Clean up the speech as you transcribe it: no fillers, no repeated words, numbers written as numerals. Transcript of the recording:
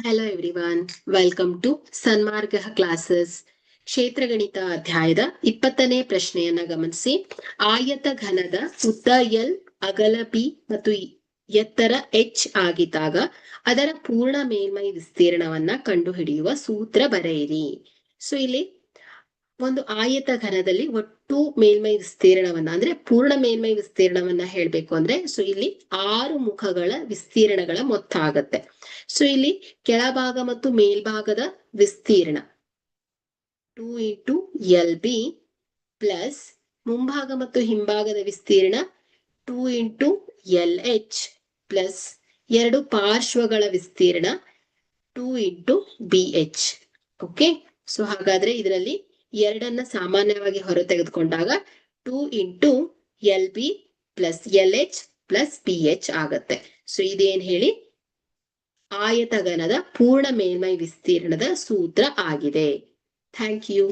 Hello everyone, welcome to Sanmarga classes. ಕ್ಷೇತ್ರಗಣಿತ ಅಧ್ಯಾಯದ 20ನೇ ಪ್ರಶ್ನೆಯನ್ನ ಗಮನಿಸಿ. ಆಯತ ಘನದ ಉದ್ದ ಎಲ್, ಅಗಲ ಬಿ ಮತ್ತು ಎತ್ತರ ಎಚ್ ಆಗಿದ್ದಾಗ ಅದರ ಪೂರ್ಣ ಮೇಲ್ಮೈ ವಿಸ್ತೀರ್ಣವನ್ನ ಕಂಡುಹಿಡಿಯುವ ಸೂತ್ರ ಬರೆಯಿರಿ. ಸೊ ಇಲ್ಲಿ ಒಂದು ಆಯತ ಘನದಲ್ಲಿ ಒಟ್ಟು ಮೇಲ್ಮೈ ವಿಸ್ತೀರ್ಣವನ್ನ ಅಂದ್ರೆ ಪೂರ್ಣ ಮೇಲ್ಮೈ ವಿಸ್ತೀರ್ಣವನ್ನ ಹೇಳ್ಬೇಕು ಅಂದ್ರೆ ಸೊ ಇಲ್ಲಿ 6 ಮುಖಗಳ ವಿಸ್ತೀರ್ಣಗಳ ಮೊತ್ತ ಆಗತ್ತೆ. ಸೊ ಇಲ್ಲಿ ಕೆಳಭಾಗ ಮತ್ತು ಮೇಲ್ಭಾಗದ ವಿಸ್ತೀರ್ಣ 2 ಇಂಟು ಎಲ್ ಬಿ ಪ್ಲಸ್ ಮುಂಭಾಗ ಮತ್ತು ಹಿಂಭಾಗದ ವಿಸ್ತೀರ್ಣ 2 ಇಂಟು ಎಲ್ ಎಚ್ ಪ್ಲಸ್ 2 ಪಾರ್ಶ್ವಗಳ ವಿಸ್ತೀರ್ಣ 2 into B H. Okay, so ಹಾಗಾದ್ರೆ ಇದರಲ್ಲಿ 2 ಸಾಮಾನ್ಯವಾಗಿ ಹೊರ ತೆಗೆದುಕೊಂಡಾಗ 2 into L B plus L H plus B H ಆಗತ್ತೆ. ಸೊ ಇದೇನ್ ಹೇಳಿ ಆಯತಘನದ ಪೂರ್ಣ ಮೇಲ್ಮೈ ವಿಸ್ತೀರ್ಣದ ಸೂತ್ರ ಆಗಿದೆ. Thank you.